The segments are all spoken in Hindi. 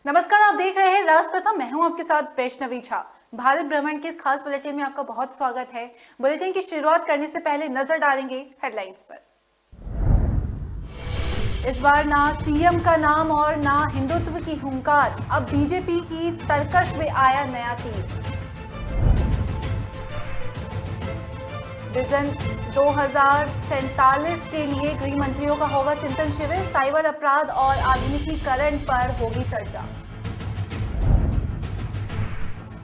नमस्कार, आप देख रहे हैं राज प्रथम। मैं हूं आपके साथ वैष्णवी झा। भारत भ्रमण के इस खास बुलेटिन में आपका बहुत स्वागत है। बुलेटिन की शुरुआत करने से पहले नजर डालेंगे हेडलाइंस पर। इस बार ना सीएम का नाम और ना हिंदुत्व की हुंकार, अब बीजेपी की तरकश में आया नया तीर। विजन 2047 के लिए गृह मंत्रियों का होगा चिंतन शिविर, साइबर अपराध और आधुनिकीकरण पर होगी चर्चा।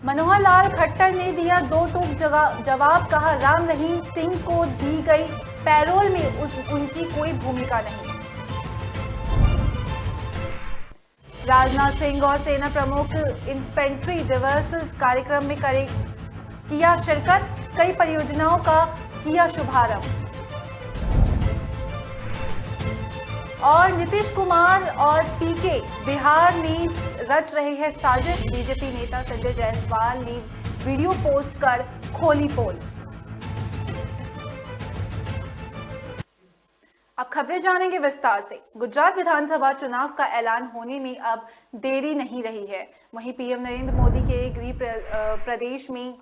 मनोहर लाल खट्टर ने दिया दो टूक जवाब, कहा राम रहीम सिंह को दी गई पैरोल में उनकी कोई भूमिका नहीं। राजनाथ सिंह और सेना प्रमुख इन्फेंट्री दिवस कार्यक्रम में किया शिरकत, कई परियोजनाओं का किया शुभारंभ। और नीतीश कुमार और पीके बिहार में रच रहे हैं साजिश, बीजेपी नेता संजय जायसवाल ने वीडियो पोस्ट कर खोली पोल। अब खबरें जानेंगे विस्तार से। गुजरात विधानसभा चुनाव का ऐलान होने में अब देरी नहीं रही है। वहीं पीएम नरेंद्र मोदी के गृह प्रदेश में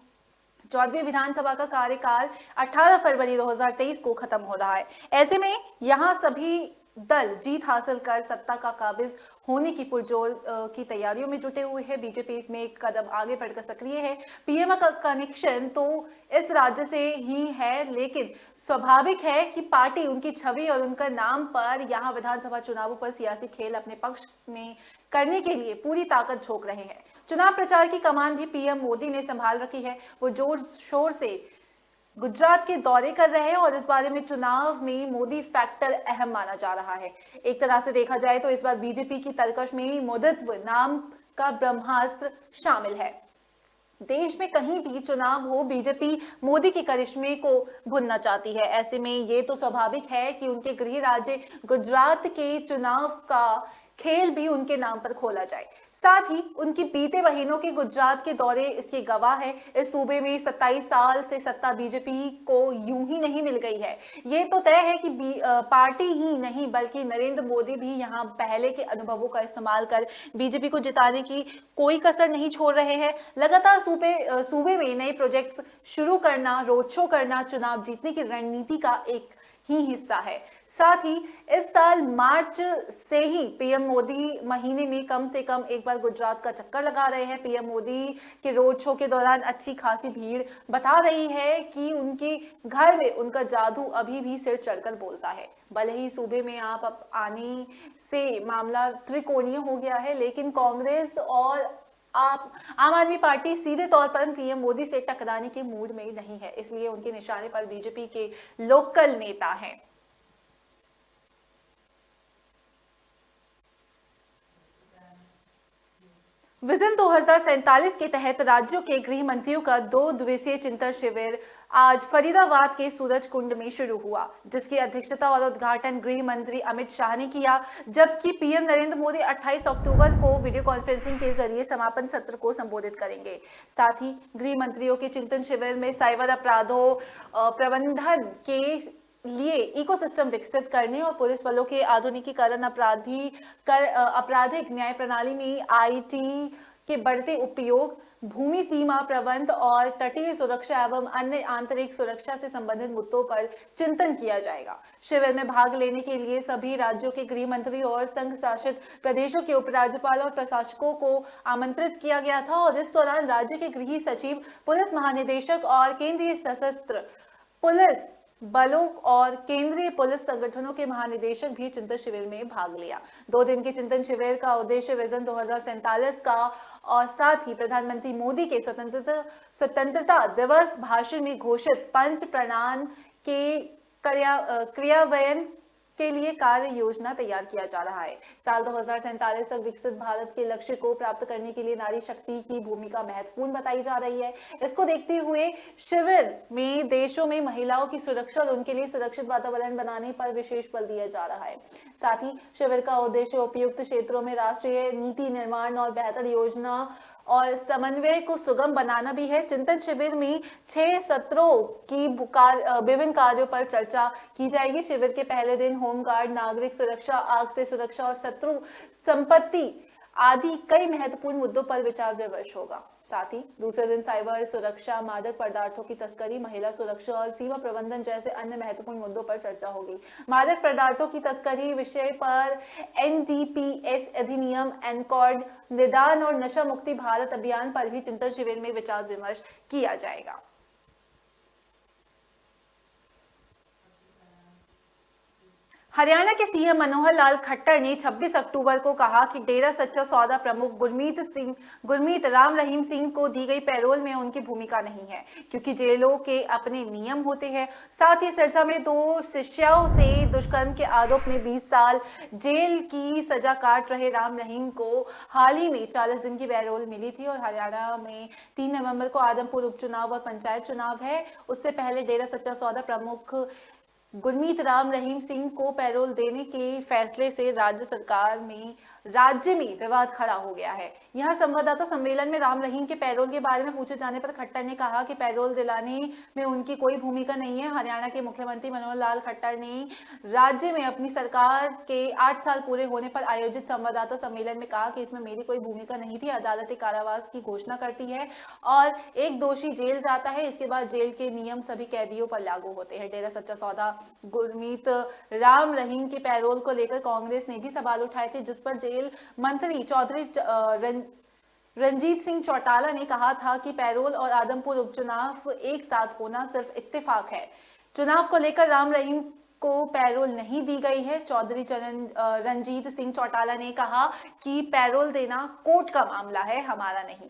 14वीं विधानसभा का कार्यकाल 18 फरवरी 2023 को खत्म हो रहा है। ऐसे में यहां सभी दल जीत हासिल कर सत्ता का काबिज होने की पुरजोर की तैयारियों में जुटे हुए हैं। बीजेपी इसमें एक कदम आगे बढ़कर सक्रिय है। पीएम का कनेक्शन तो इस राज्य से ही है, लेकिन स्वाभाविक है कि पार्टी उनकी छवि और उनका नाम पर यहां विधानसभा चुनावों पर सियासी खेल अपने पक्ष में करने के लिए पूरी ताकत झोंक रहे हैं। चुनाव प्रचार की कमान भी पीएम मोदी ने संभाल रखी है। वो जोर शोर से गुजरात के दौरे कर रहे हैं और इस बारे में चुनाव में मोदी फैक्टर अहम माना जा रहा है। एक तरह से देखा जाए तो इस बार बीजेपी की तरकश में मोदित्व नाम का ब्रह्मास्त्र शामिल है। देश में कहीं भी चुनाव हो, बीजेपी मोदी के करिश्मे को भुनना चाहती है। ऐसे में ये तो स्वाभाविक है कि उनके गृह राज्य गुजरात के चुनाव का खेल भी उनके नाम पर खोला जाए। साथ ही उनकी बीते महीनों के गुजरात के दौरे इसके गवाह है। इस सूबे में 27 साल से सत्ता बीजेपी को यूं ही नहीं मिल गई है। ये तो तय है कि पार्टी ही नहीं बल्कि नरेंद्र मोदी भी यहां पहले के अनुभवों का इस्तेमाल कर बीजेपी को जिताने की कोई कसर नहीं छोड़ रहे हैं। लगातार सूबे में नए प्रोजेक्ट्स शुरू करना, रोड शो करना चुनाव जीतने की रणनीति का एक ही हिस्सा है। साथ ही इस साल मार्च से ही पीएम मोदी महीने में कम से कम एक बार गुजरात का चक्कर लगा रहे हैं। पीएम मोदी के रोड शो के दौरान अच्छी खासी भीड़ बता रही है कि उनके घर में उनका जादू अभी भी सिर चढ़कर बोलता है। भले ही सूबे में आप आने से मामला त्रिकोणीय हो गया है, लेकिन कांग्रेस और आम आदमी पार्टी सीधे तौर पर पीएम मोदी से टकराने के मूड में नहीं है, इसलिए उनके निशाने पर बीजेपी के लोकल नेता हैं। विजन 2047 के तहत राज्यों के गृह मंत्रियों का 2 दिवसीय चिंतन शिविर आज फरीदाबाद के सूरज कुंड में शुरू हुआ, जिसकी अध्यक्षता और उद्घाटन गृह मंत्री अमित शाह ने किया, जबकि पीएम नरेंद्र मोदी 28 अक्टूबर को वीडियो कॉन्फ्रेंसिंग के जरिए समापन सत्र को संबोधित करेंगे। साथ ही गृह मंत्रियों के चिंतन शिविर में साइबर अपराधों प्रबंधन के लिए इकोसिस्टम विकसित करने और पुलिस बलों के आधुनिकीकरण, आपराधिक न्याय प्रणाली में आईटी के बढ़ते उपयोग, भूमि सीमा प्रबंध और तटीय सुरक्षा एवं अन्य आंतरिक सुरक्षा से संबंधित मुद्दों पर चिंतन किया जाएगा। शिविर में भाग लेने के लिए सभी राज्यों के गृह मंत्री और संघ शासित प्रदेशों के उपराज्यपाल और प्रशासकों को आमंत्रित किया गया था और इस दौरान राज्य के गृह सचिव, पुलिस महानिदेशक और केंद्रीय सशस्त्र पुलिस बलों और केंद्रीय पुलिस संगठनों के महानिदेशक भी चिंतन शिविर में भाग लिया। 2 दिन के चिंतन शिविर का उद्देश्य विजन 2047 का और साथ ही प्रधानमंत्री मोदी के स्वतंत्रता दिवस भाषण में घोषित पंच प्रणान के क्रियान्वयन के लिए कार्य योजना तैयार किया जा रहा है। साल 2047 तक विकसित भारत के लक्ष्य को प्राप्त करने के लिए नारी शक्ति की भूमिका महत्वपूर्ण बताई जा रही है। इसको देखते हुए शिविर में देशों में महिलाओं की सुरक्षा और उनके लिए सुरक्षित वातावरण बनाने पर विशेष बल दिया जा रहा है। साथ ही शिविर का उद्देश्य उपयुक्त क्षेत्रों में राष्ट्रीय नीति निर्माण और बेहतर योजना और समन्वय को सुगम बनाना भी है। चिंतन शिविर में 6 सत्रों की विभिन्न कार्यों पर चर्चा की जाएगी। शिविर के पहले दिन होमगार्ड, नागरिक सुरक्षा, आग से सुरक्षा और शत्रु संपत्ति आदि कई महत्वपूर्ण मुद्दों पर विचार विमर्श होगा। साथ ही दूसरे दिन साइबर सुरक्षा, मादक पदार्थों की तस्करी, महिला सुरक्षा और सीमा प्रबंधन जैसे अन्य महत्वपूर्ण मुद्दों पर चर्चा होगी। मादक पदार्थों की तस्करी विषय पर एनडीपीएस अधिनियम, एनकॉर्ड, निदान और नशा मुक्ति भारत अभियान पर भी चिंतन शिविर में विचार विमर्श किया जाएगा। हरियाणा के सीएम मनोहर लाल खट्टर ने 26 अक्टूबर को कहा कि डेरा सच्चा सौदा प्रमुख गुरमीत राम रहीम सिंह को दी गई पैरोल में उनकी भूमिका नहीं है, क्योंकि जेलों के अपने नियम होते हैं। साथ ही सिरसा में 2 शिष्यों से दुष्कर्म के आरोप में 20 साल जेल की सजा काट रहे राम रहीम को हाल ही में 40 दिन की पैरोल मिली थी। और हरियाणा में 3 नवंबर को आदमपुर उपचुनाव और पंचायत चुनाव है। उससे पहले डेरा सच्चा सौदा प्रमुख गुरमीत राम रहीम सिंह को पैरोल देने के फैसले से राज्य में विवाद खड़ा हो गया है। यहां संवाददाता सम्मेलन में राम रहीम के पैरोल के बारे में पूछे जाने पर खट्टर ने कहा कि पैरोल दिलाने में उनकी कोई भूमिका नहीं है। हरियाणा के मुख्यमंत्री मनोहर लाल खट्टर ने राज्य में अपनी सरकार के 8 साल पूरे होने पर आयोजित संवाददाता सम्मेलन में कहा कि इसमें मेरी कोई भूमिका नहीं थी। अदालत कारावास की घोषणा करती है और एक दोषी जेल जाता है, इसके बाद जेल के नियम सभी कैदियों पर लागू होते हैं। डेरा सच्चा सौदा गुरमीत राम रहीम के पैरोल को लेकर कांग्रेस ने भी सवाल उठाए थे, जिस पर जेल मंत्री चौधरी रंजीत सिंह चौटाला ने कहा था कि पैरोल और आदमपुर उपचुनाव एक साथ होना सिर्फ इत्तेफाक है। चुनाव को लेकर राम रहीम को पैरोल नहीं दी गई है। चौधरी रंजीत सिंह चौटाला ने कहा कि पैरोल देना कोर्ट का मामला है, हमारा नहीं।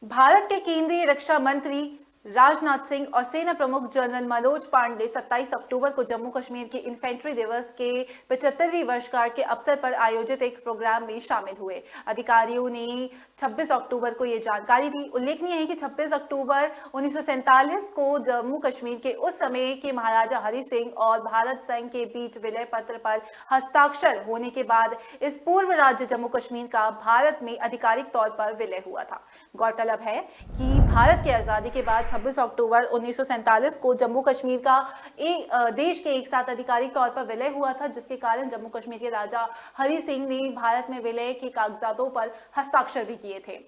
भारत के केंद्रीय रक्षा मंत्री राजनाथ सिंह और सेना प्रमुख जनरल मनोज पांडे 27 अक्टूबर को जम्मू कश्मीर के इन्फेंट्री दिवस के 75वीं वर्षगांठ के अवसर पर आयोजित एक प्रोग्राम में शामिल हुए। अधिकारियों ने 26 अक्टूबर को यह जानकारी दी। उल्लेखनीय है कि 26 अक्टूबर 1947 को जम्मू कश्मीर के उस समय के महाराजा हरि सिंह और भारत संघ के बीच विलय पत्र पर हस्ताक्षर होने के बाद इस पूर्व राज्य जम्मू कश्मीर का भारत में आधिकारिक तौर पर विलय हुआ था। गौरतलब है कि भारत की आजादी के बाद 26 अक्टूबर 1947 को जम्मू कश्मीर का देश के एक साथ आधिकारिक तौर पर विलय हुआ था, जिसके कारण जम्मू कश्मीर के राजा हरि सिंह ने भारत में विलय के कागजातों पर हस्ताक्षर भी किए थे।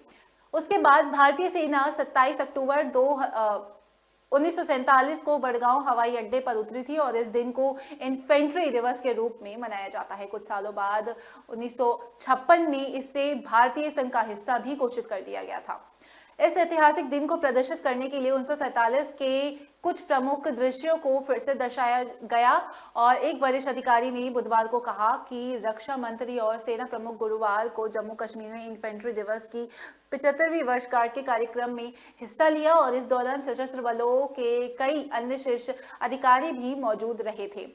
उसके बाद भारतीय सेना 27 अक्टूबर 1947 को बड़गांव हवाई अड्डे पर उतरी थी और इस दिन को इन्फेंट्री दिवस के रूप में मनाया जाता है। कुछ सालों बाद 1956 में इसे भारतीय संघ का हिस्सा भी घोषित कर दिया गया था। इस ऐतिहासिक दिन को प्रदर्शित करने के लिए 1947 के कुछ प्रमुख दृश्यों को फिर से दर्शाया गया और एक वरिष्ठ अधिकारी ने बुधवार को कहा कि रक्षा मंत्री और सेना प्रमुख गुरुवार को जम्मू कश्मीर में इन्फेंट्री दिवस की 75वीं वर्षगांठ के कार्यक्रम में हिस्सा लिया और इस दौरान सशस्त्र बलों के कई अन्य शीर्ष अधिकारी भी मौजूद रहे थे।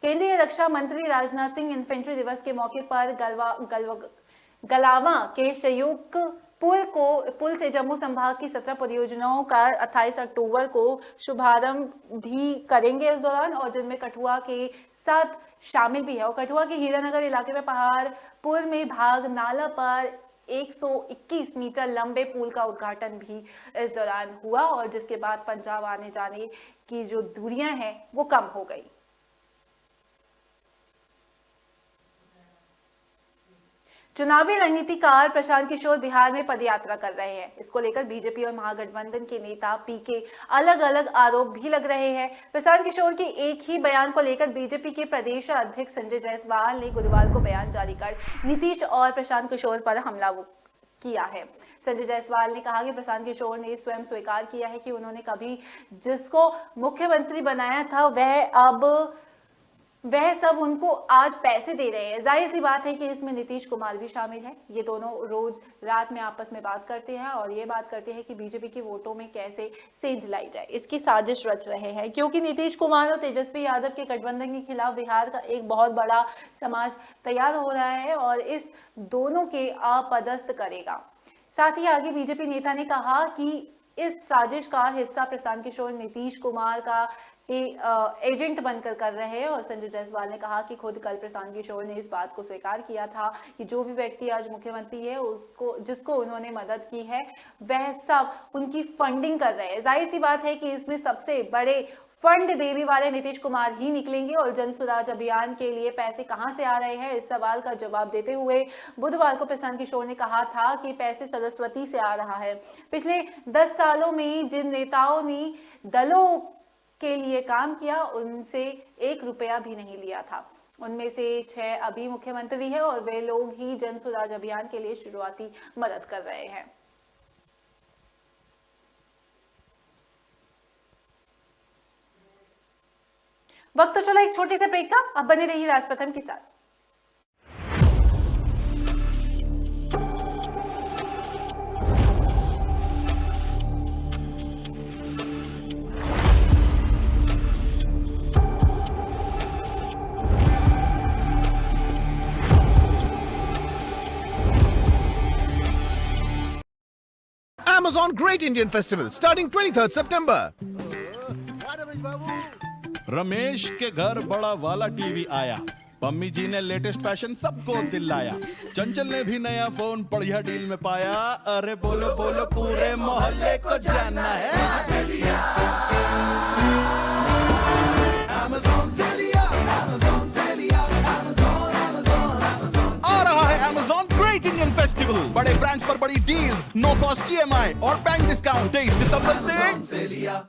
केंद्रीय रक्षा मंत्री राजनाथ सिंह इन्फेंट्री दिवस के मौके पर गलावा के संयुक्त पुल से जम्मू संभाग की 17 परियोजनाओं का 28 अक्टूबर को शुभारंभ भी करेंगे इस दौरान, और जिनमें कठुआ के साथ शामिल भी है। और कठुआ के हीरानगर इलाके में पहाड़पुर में भाग नाला पर 121 मीटर लंबे पुल का उद्घाटन भी इस दौरान हुआ और जिसके बाद पंजाब आने जाने की जो दूरियां हैं वो कम हो गई। चुनावी रणनीतिकार प्रशांत किशोर बिहार में पदयात्रा कर रहे हैं। इसको लेकर बीजेपी और महागठबंधन के नेता पीके अलग अलग आरोप भी लग रहे हैं। प्रशांत किशोर के एक ही बयान को लेकर बीजेपी के प्रदेश अध्यक्ष संजय जायसवाल ने गुरुवार को बयान जारी कर नीतीश और प्रशांत किशोर पर हमला किया है। संजय जायसवाल ने कहा कि प्रशांत किशोर ने स्वयं स्वीकार किया है कि उन्होंने कभी जिसको मुख्यमंत्री बनाया था वह सब उनको आज पैसे दे रहे हैं। जाहिर सी बात है कि इसमें नीतीश कुमार भी शामिल है। ये दोनों रोज रात में आपस में बात करते हैं और ये बात करते हैं कि बीजेपी के वोटों में कैसे सेंध लाई जाए, इसकी साजिश रच रहे हैं, क्योंकि नीतीश कुमार और तेजस्वी यादव के गठबंधन के खिलाफ बिहार का एक बहुत बड़ा समाज तैयार हो रहा है और इस दोनों के अपदस्थ करेगा। साथ ही आगे बीजेपी नेता ने कहा कि इस साजिश का हिस्सा प्रशांत किशोर नीतीश कुमार का एजेंट बनकर कर रहे हैं। और संजय जायसवाल ने कहा कि खुद कल प्रशांत किशोर ने इस बात को स्वीकार किया था कि जो भी व्यक्ति आज मुख्यमंत्री है जिसको उन्होंने मदद की है वह सब उनकी फंडिंग कर रहे हैं। जाहिर सी बात है कि इसमें सबसे बड़े फंड देने वाले नीतीश कुमार ही निकलेंगे और जन सुराज अभियान के लिए पैसे कहां से आ रहे हैं, इस सवाल का जवाब देते हुए बुधवार को प्रशांत किशोर ने कहा था कि पैसे सरस्वती से आ रहा है। पिछले 10 सालों में जिन नेताओं ने दलों के लिए काम किया उनसे 1 रुपया भी नहीं लिया था। उनमें से 6 अभी मुख्यमंत्री है और वे लोग ही जन सुराज अभियान के लिए शुरुआती मदद कर रहे हैं। वक्त तो चला एक छोटे से ब्रेक का, अब बने रहिए राज प्रथम के साथ। Amazon Great Indian Festival starting 23rd September. Ramesh के घर बड़ा वाला टीवी आया, पम्मी जी ने लेटेस्ट फैशन सबको दिलाया, चंचल ने भी नया फोन बढ़िया डील में पाया। अरे बोलो बोलो पूरे मोहल्ले को जानना है। Amazon से लिया, Amazon से लिया, Amazon, Amazon, Amazon। आ रहा है Amazon Great Indian Festival, बड़े ब्रांड्स पर बड़ी डील्स, नो कॉस्ट EMI और बैंक डिस्काउंट 23 सितंबर से लिया।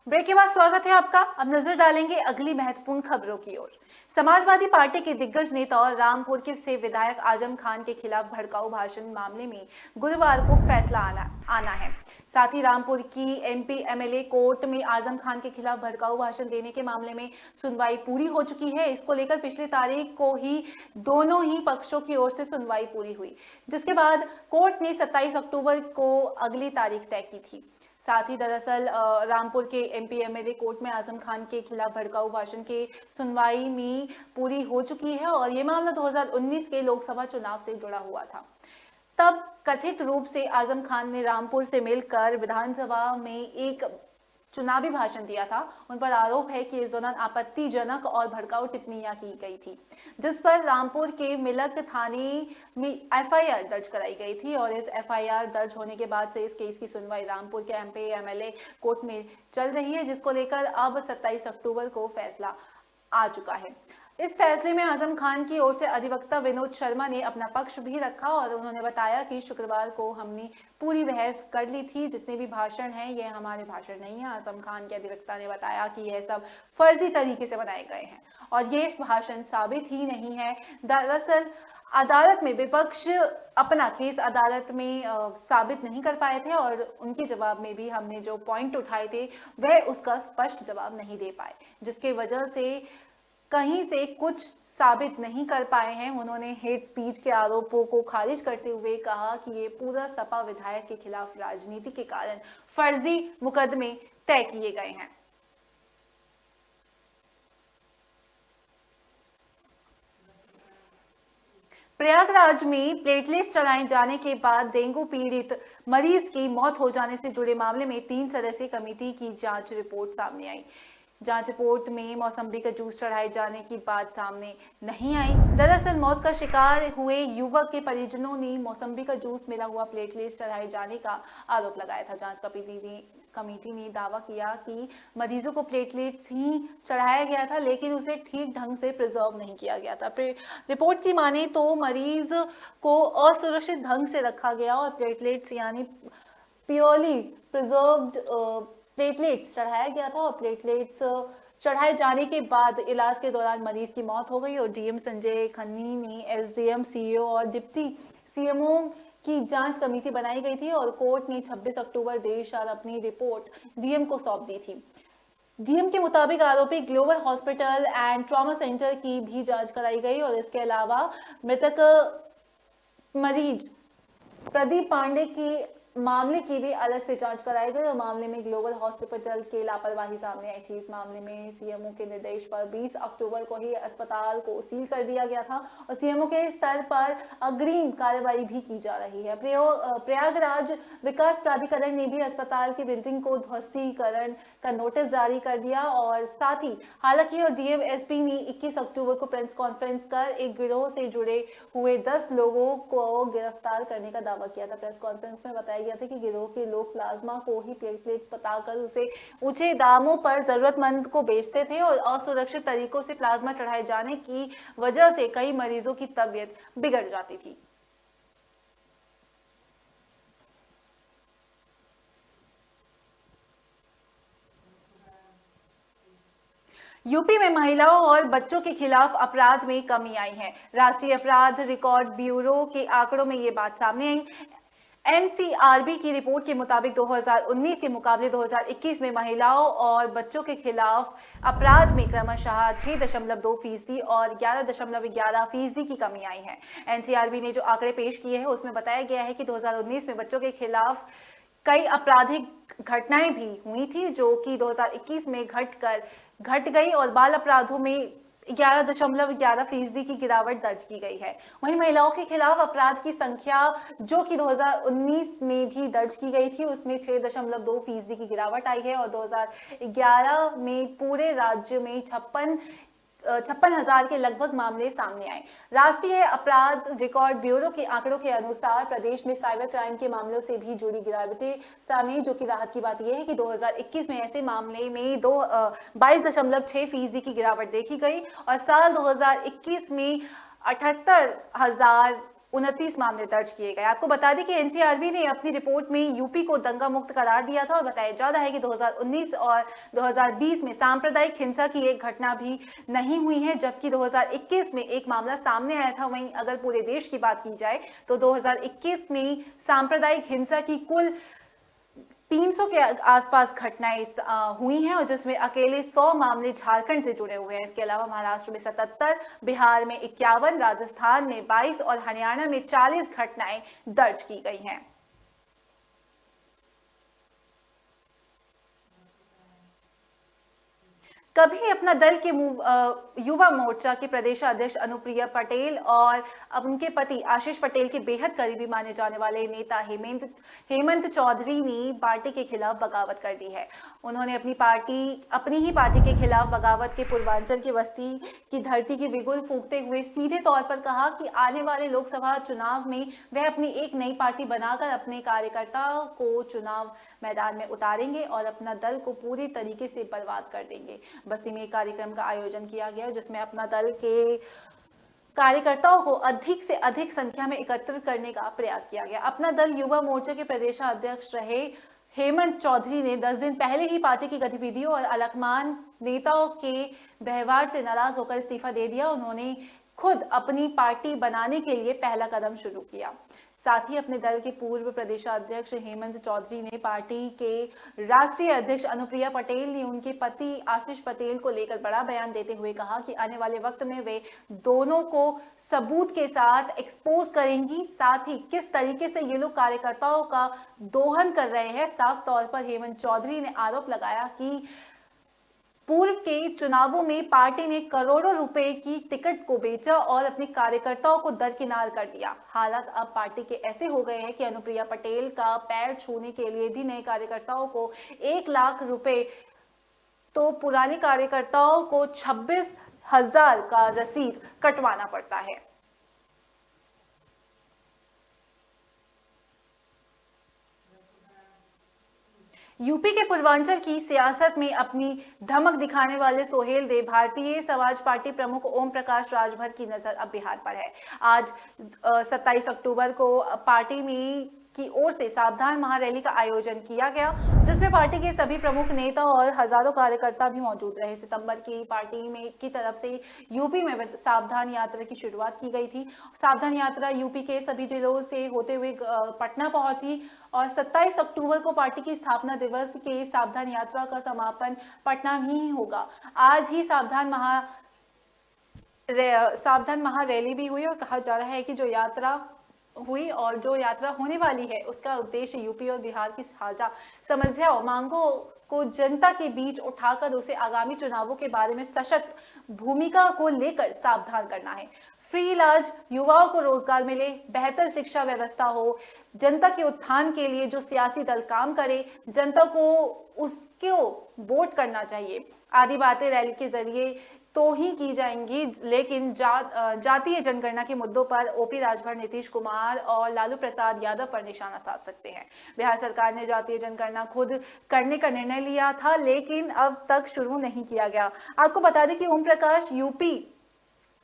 ब्रेक के बाद स्वागत है आपका। अब नजर डालेंगे अगली महत्वपूर्ण खबरों की ओर। समाजवादी पार्टी के दिग्गज नेता और रामपुर के से विधायक आजम खान के खिलाफ भड़काऊ भाषण मामले में गुरुवार को फैसला आना है। साथ ही रामपुर की MP MLA कोर्ट में आजम खान के खिलाफ भड़काऊ भाषण देने के मामले में सुनवाई पूरी हो चुकी है। इसको लेकर पिछली तारीख को ही दोनों ही पक्षों की ओर से सुनवाई पूरी हुई, जिसके बाद कोर्ट ने 27 अक्टूबर को अगली तारीख तय की थी। साथ ही दरअसल रामपुर के MP MLA कोर्ट में आजम खान के खिलाफ भड़काऊ भाषण के सुनवाई में पूरी हो चुकी है और ये मामला 2019 के लोकसभा चुनाव से जुड़ा हुआ था। तब कथित रूप से आजम खान ने रामपुर से मिलकर विधानसभा में एक चुनावी भाषण दिया था। उन पर आरोप है कि इस दौरान आपत्तिजनक और भड़काऊ टिप्पणियां की गई थी, जिस पर रामपुर के मिलक थाने में FIR दर्ज कराई गई थी और इस FIR दर्ज होने के बाद से इस केस की सुनवाई रामपुर के MP MLA कोर्ट में चल रही है, जिसको लेकर अब 27 अक्टूबर को फैसला आ चुका है। इस फैसले में आजम खान की ओर से अधिवक्ता विनोद शर्मा ने अपना पक्ष भी रखा और उन्होंने बताया कि शुक्रवार को हमने पूरी बहस कर ली थी, जितने भी भाषण हैं ये हमारे भाषण नहीं है। आजम खान के अधिवक्ता ने बताया कि यह सब फर्जी तरीके से बनाए गए हैं और ये भाषण साबित ही नहीं है। दरअसल अदालत में विपक्ष अपना केस अदालत में साबित नहीं कर पाए थे और उनके जवाब में भी हमने जो पॉइंट उठाए थे वह उसका स्पष्ट जवाब नहीं दे पाए, जिसके वजह से कहीं से कुछ साबित नहीं कर पाए हैं। उन्होंने हेट स्पीच के आरोपों को खारिज करते हुए कहा कि ये पूरा सपा विधायक के खिलाफ राजनीति के कारण फर्जी मुकदमे तय किए गए हैं। प्रयागराज में प्लेटलेट्स चलाए जाने के बाद डेंगू पीड़ित मरीज की मौत हो जाने से जुड़े मामले में 3 सदस्यीय कमेटी की जांच रिपोर्ट सामने आई। जांच रिपोर्ट में मौसम्बी का जूस चढ़ाए जाने की बात सामने नहीं आई। दरअसल मौत का शिकार हुए युवक के परिजनों ने मौसम्बी का जूस मिला हुआ प्लेटलेट्स चढ़ाए जाने का आरोप लगाया था। जांच कमेटी ने दावा किया कि मरीजों को प्लेटलेट्स ही चढ़ाया गया था, लेकिन उसे ठीक ढंग से प्रिजर्व नहीं किया गया था। रिपोर्ट की माने तो मरीज को असुरक्षित ढंग से रखा गया और प्लेटलेट्स यानी प्योरली प्रिजर्व्ड प्लेटलेट्स चढ़ाया गया था और प्लेटलेट्स चढ़ाए जाने के बाद इलाज के दौरान मरीज की मौत हो गई और DM संजय खन्नी ने SDM CEO और डिप्टी CMO की जांच कमेटी बनाई गई थी और कोर्ट ने 26 अक्टूबर देर शाम अपनी रिपोर्ट DM को सौंप दी थी। DM के मुताबिक आरोपी global hospital and trauma centre की भी जांच कराई गई और इसके अलावा मृतक मरीज प्रदीप पांडे की मामले की भी अलग से जांच कराई गई और मामले में ग्लोबल हॉस्पिटल की लापरवाही सामने आई थी। इस मामले में सीएमओ के निर्देश पर 20 अक्टूबर को ही अस्पताल को सील कर दिया गया था और सीएमओ के स्तर पर अग्रिम कार्रवाई भी की जा रही है। प्रयागराज विकास प्राधिकरण ने भी अस्पताल की बिल्डिंग को ध्वस्तीकरण का नोटिस जारी कर दिया और साथ ही हालांकि और डीएम एसपी ने 21 अक्टूबर को प्रेस कॉन्फ्रेंस कर एक गिरोह से जुड़े हुए 10 लोगों को गिरफ्तार करने का दावा किया था। प्रेस कॉन्फ्रेंस में बताया गया था कि गिरोह के लोग प्लाज्मा को ही प्लेटलेट्स बताकर उसे ऊंचे दामों पर जरूरतमंद को बेचते थे और असुरक्षित तरीकों से प्लाज्मा चढ़ाए जाने की वजह से कई मरीजों की तबीयत बिगड़ जाती थी। यूपी में महिलाओं और बच्चों के खिलाफ अपराध में कमी आई है। राष्ट्रीय अपराध रिकॉर्ड ब्यूरो के आंकड़ों में ये बात सामने आई। एनसीआरबी की रिपोर्ट के मुताबिक 2019 के मुकाबले 2021 में महिलाओं और बच्चों के खिलाफ अपराध में क्रमशः 6.2% और 11.11% की कमी आई है। एनसीआरबी ने जो आंकड़े पेश किए हैं उसमें बताया गया है कि 2019 में बच्चों के खिलाफ कई आपराधिक घटनाएं भी हुई थी जो कि 2021 में घट गई और बाल अपराधों में 11.11% की गिरावट दर्ज की गई है। वहीं महिलाओं के खिलाफ अपराध की संख्या जो कि 2019 में भी दर्ज की गई थी उसमें 6.2% की गिरावट आई है और 2011 में पूरे राज्य में 56,000 के लगभग मामले सामने आए। राष्ट्रीय अपराध रिकॉर्ड ब्यूरो के आंकड़ों के अनुसार प्रदेश में साइबर क्राइम के मामलों से भी जुड़ी गिरावटें सामने, जो कि राहत की बात यह है कि 2021 में ऐसे मामले में 22.6% की गिरावट देखी गई और साल 2021 में 78,029 मामले दर्ज किए गए। आपको बता दें कि एनसीआरबी ने अपनी रिपोर्ट में यूपी को दंगा मुक्त करार दिया था और बताया जा रहा है कि 2019 और 2020 में सांप्रदायिक हिंसा की एक घटना भी नहीं हुई है, जबकि 2021 में एक मामला सामने आया था। वहीं अगर पूरे देश की बात की जाए तो 2021 में सांप्रदायिक हिंसा की कुल 300 के आसपास घटनाएं हुई हैं और जिसमें अकेले 100 मामले झारखंड से जुड़े हुए हैं। इसके अलावा महाराष्ट्र में 77, बिहार में 51, राजस्थान में 22 और हरियाणा में 40 घटनाएं दर्ज की गई हैं। कभी अपना दल के युवा मोर्चा के प्रदेश अध्यक्ष अनुप्रिया पटेल और उनके पति आशीष पटेल के बेहद करीबी माने जाने वाले नेता हेमंत चौधरी ने पार्टी के खिलाफ बगावत कर दी है। उन्होंने अपनी ही पार्टी के खिलाफ बगावत के पूर्वांचल की बस्ती की धरती की बिगुल फूंकते हुए सीधे तौर पर कहा कि आने वाले लोकसभा चुनाव में वह अपनी एक नई पार्टी बनाकर अपने कार्यकर्ताओं को चुनाव मैदान में उतारेंगे और अपना दल को पूरी तरीके से बर्बाद कर देंगे। बस्ती में एक कार्यक्रम का आयोजन किया गया जिसमें अपना दल के कार्यकर्ताओं को अधिक से अधिक संख्या में एकत्रित करने का प्रयास किया गया। अपना दल युवा मोर्चा के प्रदेशाध्यक्ष रहे हेमंत चौधरी ने 10 दिन पहले ही पार्टी की गतिविधियों और अलकमान नेताओं के व्यवहार से नाराज होकर इस्तीफा दे दिया। उन्होंने खुद अपनी पार्टी बनाने के लिए पहला कदम शुरू किया। साथ ही अपने दल के पूर्व प्रदेशाध्यक्ष हेमंत चौधरी ने पार्टी के राष्ट्रीय अध्यक्ष अनुप्रिया पटेल ने उनके पति आशीष पटेल को लेकर बड़ा बयान देते हुए कहा कि आने वाले वक्त में वे दोनों को सबूत के साथ एक्सपोज करेंगी। साथ ही किस तरीके से ये लोग कार्यकर्ताओं का दोहन कर रहे हैं। साफ तौर पर हेमंत चौधरी ने आरोप लगाया कि पूर्व के चुनावों में पार्टी ने करोड़ों रुपए की टिकट को बेचा और अपने कार्यकर्ताओं को दरकिनार कर दिया। हालात अब पार्टी के ऐसे हो गए हैं कि अनुप्रिया पटेल का पैर छूने के लिए भी नए कार्यकर्ताओं को 1 लाख रुपए तो पुराने कार्यकर्ताओं को 26,000 का रसीद कटवाना पड़ता है। यूपी के पूर्वांचल की सियासत में अपनी धमक दिखाने वाले सोहेल देव भारतीय समाज पार्टी प्रमुख ओम प्रकाश राजभर की नजर अब बिहार पर है। आज 27 अक्टूबर को पार्टी में की ओर से सावधान महारैली का आयोजन किया गया जिसमें पार्टी के सभी प्रमुख नेता और हजारों कार्यकर्ता भी मौजूद रहे। सितंबर की पार्टी में की तरफ से यूपी में सावधान यात्रा की शुरुआत की गई थी। सावधान यात्रा यूपी के सभी जिलों से होते हुए पटना पहुंची और 27 अक्टूबर को पार्टी की स्थापना दिवस के सावधान यात्रा का समापन पटना में ही होगा। आज ही सावधान महारैली भी हुई और कहा जा रहा है कि जो यात्रा हुई और जो यात्रा होने वाली है उसका उद्देश्य यूपी और बिहार की साझा समस्याओं मांगों को जनता के बीच उठाकर उसे आगामी चुनावों के बारे में सशक्त भूमिका को लेकर सावधान करना है। फ्री इलाज, युवाओं को रोजगार मिले, बेहतर शिक्षा व्यवस्था हो, जनता के उत्थान के लिए जो सियासी दल काम करे, जनता को उसको वोट करना चाहिए आदि बातें रैली के जरिए तो ही की जाएंगी। लेकिन जातीय जनगणना के मुद्दों पर ओपी राजभर, नीतीश कुमार और लालू प्रसाद यादव पर निशाना साध सकते हैं। बिहार सरकार ने जातीय जनगणना खुद करने का निर्णय लिया था, लेकिन अब तक शुरू नहीं किया गया। आपको बता दें कि ओम प्रकाश यूपी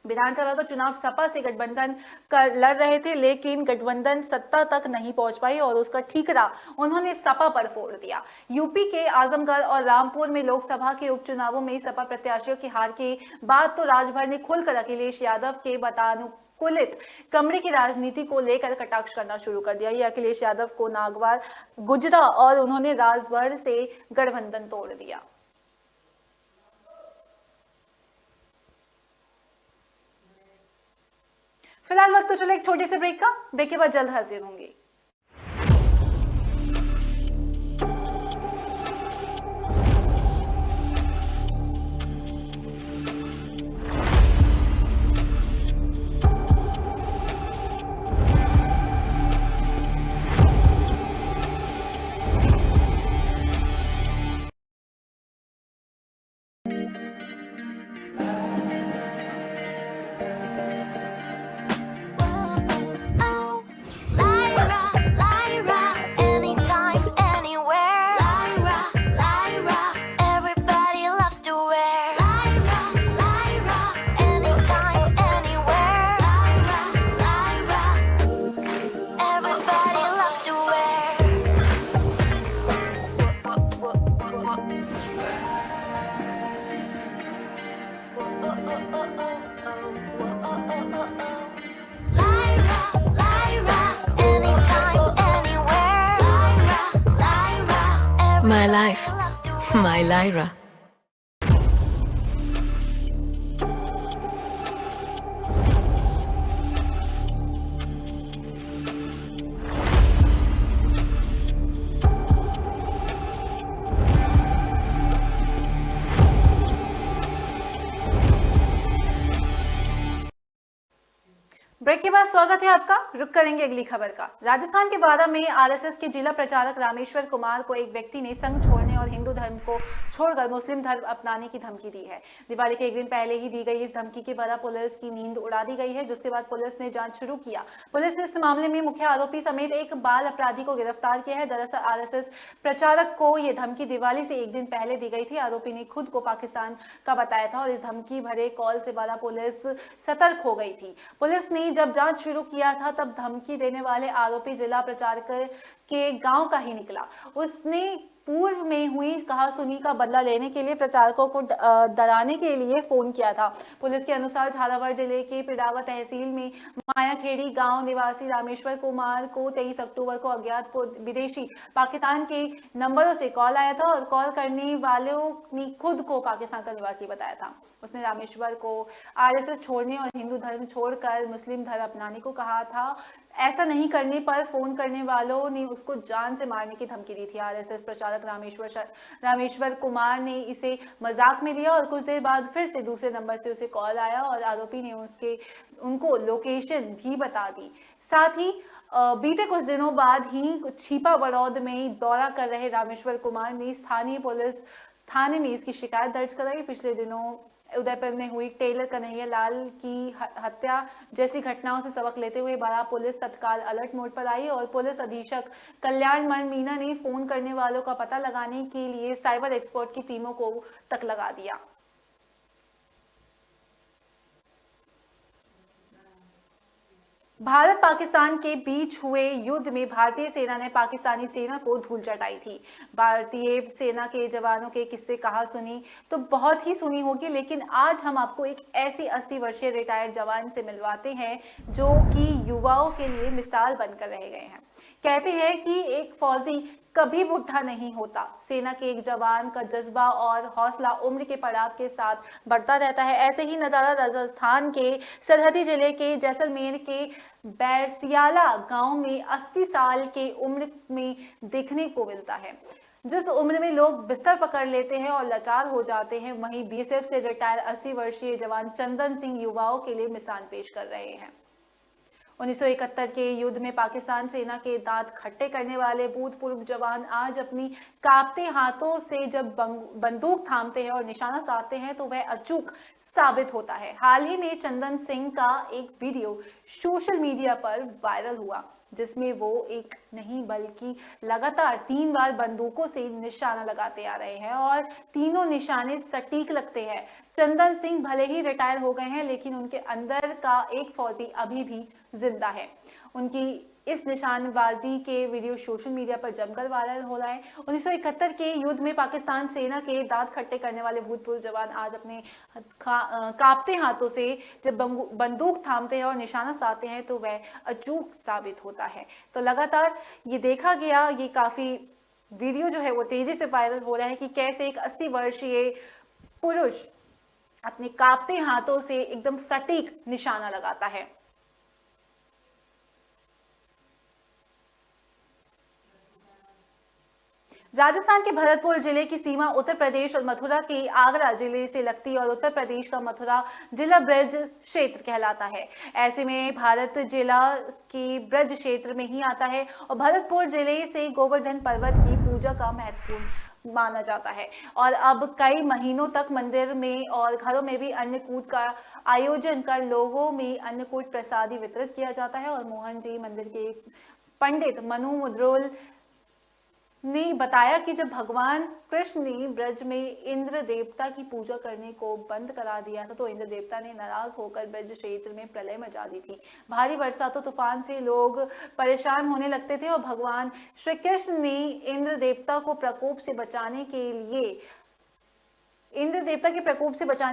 विधानसभा का चुनाव सपा से गठबंधन कर लड़ रहे थे, लेकिन गठबंधन सत्ता तक नहीं पहुंच पाई और उसका ठीकरा उन्होंने सपा पर फोड़ दिया। यूपी के आजमगढ़ और रामपुर में लोकसभा के उपचुनावों में सपा प्रत्याशियों की हार के बाद तो राजभर ने खुलकर अखिलेश यादव के बतानुकूलित कमरे की राजनीति को लेकर कटाक्ष करना शुरू कर दिया। ये अखिलेश यादव को नागवार गुजरा और उन्होंने राजभर से गठबंधन तोड़ दिया। फिलहाल वक्त तो चलो एक छोटे से ब्रेक का। ब्रेक के बाद जल्द हाजिर होंगे। My life, my Lyra. Break के बाद स्वागत है आपका। रुक करेंगे अगली खबर का। राजस्थान के बारां में आरएसएस के जिला प्रचारक रामेश्वर कुमार को एक व्यक्ति ने संघ छोड़ने और हिंदू धर्म को छोड़कर मुस्लिम धर्म अपनाने की धमकी दी है। दिवाली के एक दिन पहले ही दी गई इस धमकी के बाद पुलिस की नींद उड़ा दी गई है, जिसके बाद पुलिस ने जांच शुरू किया। पुलिस ने इस मामले में मुख्य आरोपी समेत एक बाल अपराधी को गिरफ्तार किया है। दरअसल आरएसएस प्रचारक को यह धमकी दिवाली से एक दिन पहले दी गई थी। आरोपी ने खुद को पाकिस्तान का बताया था और इस धमकी भरे कॉल से बारां पुलिस सतर्क हो गई थी। पुलिस ने जब जांच शुरू किया था तब धमकी देने वाले आरोपी जिला प्रचारक के गांव का ही निकला। उसने पूर्व में हुई कहासुनी का बदला लेने के लिए प्रचारकों को डराने के लिए फोन किया था। पुलिस के अनुसार झालावाड़ जिले के पिडावा तहसील में मायाखेड़ी गांव निवासी रामेश्वर कुमार को 23 अक्टूबर को अज्ञात विदेशी पाकिस्तान के नंबरों से कॉल आया था और कॉल करने वालों ने खुद को पाकिस्तान का निवासी बताया था। उसने रामेश्वर को आरएसएस छोड़ने और हिंदू धर्म छोड़कर मुस्लिम धर्म अपनाने को कहा था। ऐसा नहीं करने पर फोन करने वालों ने उसको जान से मारने की धमकी दी थी। आरएसएस प्रचारक रामेश्वर कुमार ने इसे मजाक में लिया और कुछ देर बाद फिर से दूसरे नंबर से उसे कॉल आया और आरोपी ने उनको लोकेशन भी बता दी। साथ ही बीते कुछ दिनों बाद ही छिपा बड़ौद में दौरा कर रहे रामेश्वर कुमार ने स्थानीय पुलिस थाने में इसकी शिकायत दर्ज कराई। पिछले दिनों उदयपुर में हुई टेलर कन्हैया लाल की हत्या जैसी घटनाओं से सबक लेते हुए बारां पुलिस तत्काल अलर्ट मोड पर आई और पुलिस अधीक्षक कल्याण मीना ने फोन करने वालों का पता लगाने के लिए साइबर एक्सपर्ट की टीमों को तक लगा दिया। भारत पाकिस्तान के बीच हुए युद्ध में भारतीय सेना ने पाकिस्तानी सेना को धूल चटाई थी। भारतीय सेना के जवानों के किस्से कहा सुनी तो बहुत ही सुनी होगी, लेकिन आज हम आपको एक ऐसी 80 वर्षीय रिटायर्ड जवान से मिलवाते हैं जो कि युवाओं के लिए मिसाल बनकर रह गए हैं। कहते हैं कि एक फौजी कभी बुढ़ा नहीं होता। सेना के एक जवान का जज्बा और हौसला उम्र के पड़ाव के साथ बढ़ता रहता है। ऐसे ही नज़ारा राजस्थान के सरहदी जिले के जैसलमेर के बैरसियाला गांव में 80 साल के उम्र में देखने को मिलता है। जिस उम्र में लोग बिस्तर पकड़ लेते हैं और लाचार हो जाते हैं, वहीं बीएसएफ से रिटायर 80 वर्षीय जवान चंदन सिंह युवाओं के लिए मिसाल पेश कर रहे हैं। 1971 के युद्ध में पाकिस्तान सेना के दांत खट्टे करने वाले भूतपूर्व जवान आज अपनी कांपते हाथों से जब बंदूक थामते हैं और निशाना साधते हैं तो वह अचूक साबित होता है। हाल ही में चंदन सिंह का एक वीडियो सोशल मीडिया पर वायरल हुआ, जिसमें वो एक नहीं बल्कि लगातार 3 बार बंदूकों से निशाना लगाते आ रहे हैं और तीनों निशाने सटीक लगते हैं। चंदन सिंह भले ही रिटायर हो गए हैं, लेकिन उनके अंदर का एक फौजी अभी भी जिंदा है। उनकी इस निशानबाजी के वीडियो सोशल मीडिया पर जमकर वायरल हो रहा है। 1971 के युद्ध में पाकिस्तान सेना के दांत खट्टे करने वाले भूतपूर्व जवान आज अपने कांपते हाथों से जब बंदूक थामते हैं और निशाना साधते हैं तो वह अचूक साबित होता है। तो लगातार ये देखा गया, ये काफी वीडियो जो है वो तेजी से वायरल हो रहा है कि कैसे एक 80 वर्षीय पुरुष अपने कांपते हाथों से एकदम सटीक निशाना लगाता है। राजस्थान के भरतपुर जिले की सीमा उत्तर प्रदेश और मथुरा के आगरा जिले से लगती है और उत्तर प्रदेश का मथुरा जिला ब्रज क्षेत्र कहलाता है। ऐसे में भारत जिला की ब्रज क्षेत्र में ही आता है और भरतपुर जिले से गोवर्धन पर्वत की पूजा का महत्वपूर्ण माना जाता है। और अब कई महीनों तक मंदिर में और घरों में भी अन्नकूट का आयोजन कर लोगों में अन्नकूट प्रसादी वितरित किया जाता है। और मोहन जी मंदिर के पंडित मनु मुद्रोल ने बताया कि जब भगवान कृष्ण ने ब्रज में इंद्र देवता की पूजा करने को बंद करा दिया था तो इंद्र देवता ने नाराज होकर ब्रज क्षेत्र में प्रलय मचा दी थी। भारी वर्षा तो तूफान से लोग परेशान होने लगते थे और भगवान श्री कृष्ण ने इंद्र देवता को प्रकोप से बचाने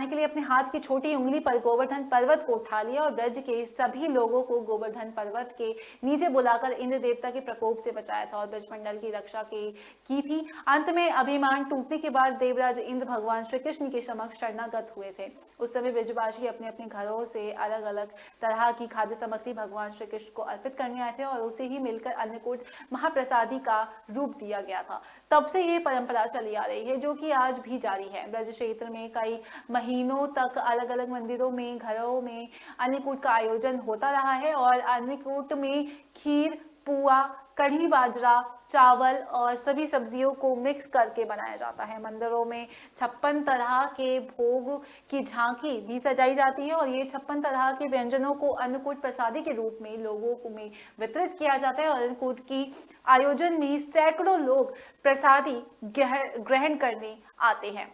के लिए अपने हाथ की छोटी उंगली पर गोवर्धन पर्वत को उठा लिया और ब्रज के सभी लोगों को गोवर्धन पर्वत के नीचे बुलाकर इंद्र देवता के प्रकोप से बचाया था और ब्रजमंडल की रक्षा की थी। अंत में अभिमान टूटने के बाद देवराज इंद्र भगवान श्री कृष्ण के समक्ष शरणागत हुए थे। उस समय ब्रजवासी अपने अपने घरों से अलग अलग तरह की खाद्य सामग्री भगवान श्री कृष्ण को अर्पित करने आए थे और उसे ही मिलकर अन्नकूट महाप्रसादी का रूप दिया गया था। तब से ये परंपरा चली आ रही है जो कि आज भी जारी है। ब्रज क्षेत्र में कई महीनों तक अलग अलग मंदिरों में घरों में अन्नकूट का आयोजन होता रहा है और अन्नकूट में खीर, पुआ, कढ़ी, बाजरा, चावल और सभी सब्जियों को मिक्स करके बनाया जाता है। मंदिरों में 56 तरह के भोग की झांकी भी सजाई जाती है और ये 56 तरह के व्यंजनों को अन्नकूट प्रसादी के रूप में लोगों को में वितरित किया जाता है। और अन्नकूट की आयोजन में सैकड़ों लोग प्रसादी ग्रहण करने आते हैं।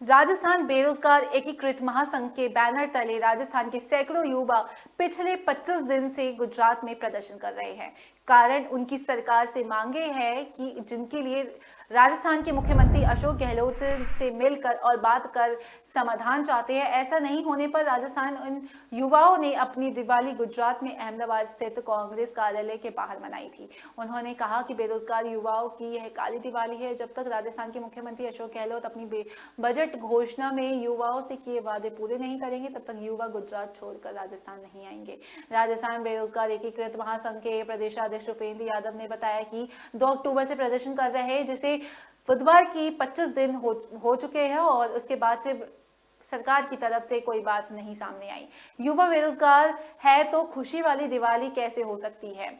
राजस्थान बेरोजगार एकीकृत महासंघ के बैनर तले राजस्थान के सैकड़ों युवा पिछले 25 दिन से गुजरात में प्रदर्शन कर रहे हैं। कारण उनकी सरकार से मांगे हैं कि जिनके लिए राजस्थान के मुख्यमंत्री अशोक गहलोत से मिलकर और बात कर समाधान चाहते हैं। ऐसा नहीं होने पर राजस्थान उन युवाओं ने अपनी दिवाली गुजरात में अहमदाबाद स्थित कांग्रेस कार्यालय के बाहर मनाई थी। उन्होंने कहा कि बेरोजगार युवाओं की यह काली दिवाली है। जब तक राजस्थान के मुख्यमंत्री अशोक गहलोत अपनी बजट घोषणा में युवाओं से किए वादे पूरे नहीं करेंगे तब तक युवा गुजरात छोड़कर राजस्थान नहीं आएंगे। राजस्थान बेरोजगार एकीकृत महासंघ के प्रदेशाध्यक्ष उपेंद्र यादव ने बताया कि 2 अक्टूबर से प्रदर्शन कर रहे हैं, जिसे बुधवार की 25 दिन हो चुके हैं और उसके बाद से सरकार की तरफ से कोई बात नहीं सामने आई। युवा बेरोजगार है तो खुशी वाली दिवाली कैसे हो सकती है?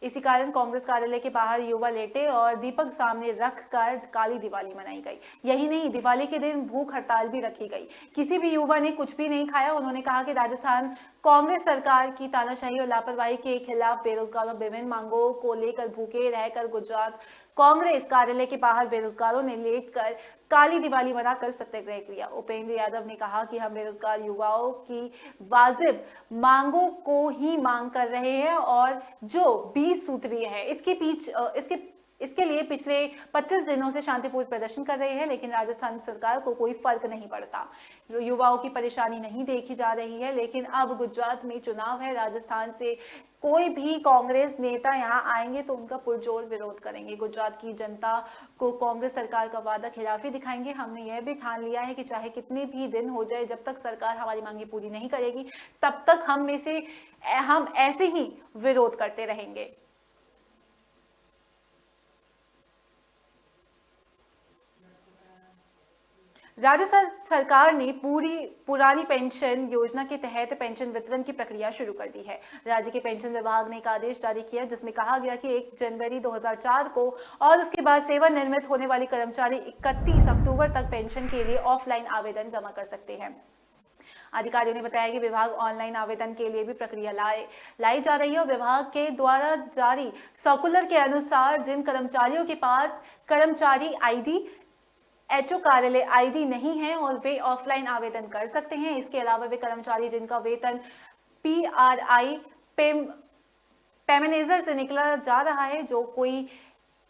इसी कारण कांग्रेस कार्यालय के बाहर युवा लेटे और दीपक सामने रखकर काली दिवाली मनाई गई। यही नहीं, दिवाली के दिन भूख हड़ताल भी रखी गई। किसी भी युवा ने कुछ भी नहीं खाया। उन्होंने कहा कि राजस्थान कांग्रेस सरकार की तानाशाही और लापरवाही के खिलाफ बेरोजगारों विभिन्न मांगों को लेकर भूखे रहकर गुजरात कांग्रेस कार्यालय के बाहर बेरोजगारों ने लेटकर काली दिवाली मनाकर सत्याग्रह किया। उपेंद्र यादव ने कहा कि हम बेरोजगार युवाओं की वाजिब मांगों को ही मांग कर रहे हैं और जो 20 सूत्रीय है इसके इसके लिए पिछले 25 दिनों से शांतिपूर्ण प्रदर्शन कर रहे हैं, लेकिन राजस्थान सरकार को कोई फर्क नहीं पड़ता। युवाओं की परेशानी नहीं देखी जा रही है। लेकिन अब गुजरात में चुनाव है, राजस्थान से कोई भी कांग्रेस नेता यहाँ आएंगे तो उनका पुरजोर विरोध करेंगे। गुजरात की जनता को कांग्रेस सरकार का वादा खिलाफी दिखाएंगे। हमने यह भी ठान लिया है कि चाहे कितने भी दिन हो जाए, जब तक सरकार हमारी मांगे पूरी नहीं करेगी तब तक हम ऐसे ही विरोध करते रहेंगे। राजस्थान सरकार ने पुरानी पेंशन योजना के तहत पेंशन वितरण की प्रक्रिया शुरू कर दी है। राज्य के पेंशन विभाग ने एक आदेश जारी किया जिसमें कहा गया कि 1 जनवरी 2004 को और उसके बाद सेवानिवृत्त होने वाले कर्मचारी 31 अक्टूबर तक पेंशन के लिए ऑफलाइन आवेदन जमा कर सकते हैं। अधिकारियों ने बताया कि विभाग ऑनलाइन आवेदन के लिए भी प्रक्रिया लाई जा रही है और विभाग के द्वारा जारी सर्कुलर के अनुसार जिन कर्मचारियों के पास कर्मचारी आईडी, एचओ कार्यालय आईडी नहीं है और वे ऑफलाइन आवेदन कर सकते हैं। इसके अलावा वे कर्मचारी जिनका वेतन पीआरआई पेमेनेजर से निकला जा रहा है, जो कोई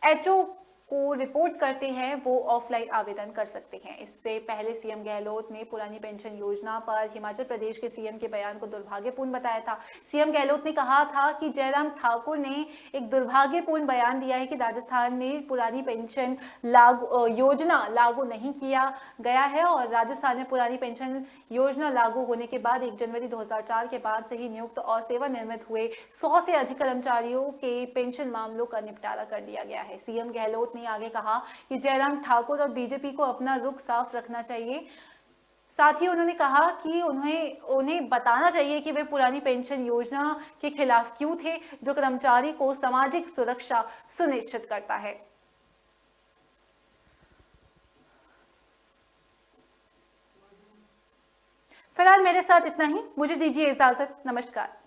एचओ को रिपोर्ट करते हैं, वो ऑफलाइन आवेदन कर सकते हैं। इससे पहले सीएम गहलोत ने पुरानी पेंशन योजना पर हिमाचल प्रदेश के सीएम के बयान को दुर्भाग्यपूर्ण बताया था। सीएम गहलोत ने कहा था कि जयराम ठाकुर ने एक दुर्भाग्यपूर्ण बयान दिया है कि राजस्थान में पुरानी पेंशन योजना लागू नहीं किया गया है और राजस्थान में पुरानी पेंशन योजना लागू होने के बाद 1 जनवरी 2004 के बाद से ही नियुक्त और सेवानिवृत्त हुए 100 से अधिक कर्मचारियों के पेंशन मामलों का निपटारा कर दिया गया है। सीएम गहलोत ने आगे कहा कि जयराम ठाकुर और बीजेपी को अपना रुख साफ रखना चाहिए। साथ ही उन्होंने कहा कि उन्हें बताना चाहिए कि वे पुरानी पेंशन योजना के खिलाफ क्यों थे, जो कर्मचारी को सामाजिक सुरक्षा सुनिश्चित करता है। फिलहाल मेरे साथ इतना ही, मुझे दीजिए इजाजत। नमस्कार।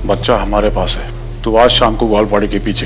बच्चा हमारे पास है। तू आज शाम को ग्वालपाड़ी के पीछे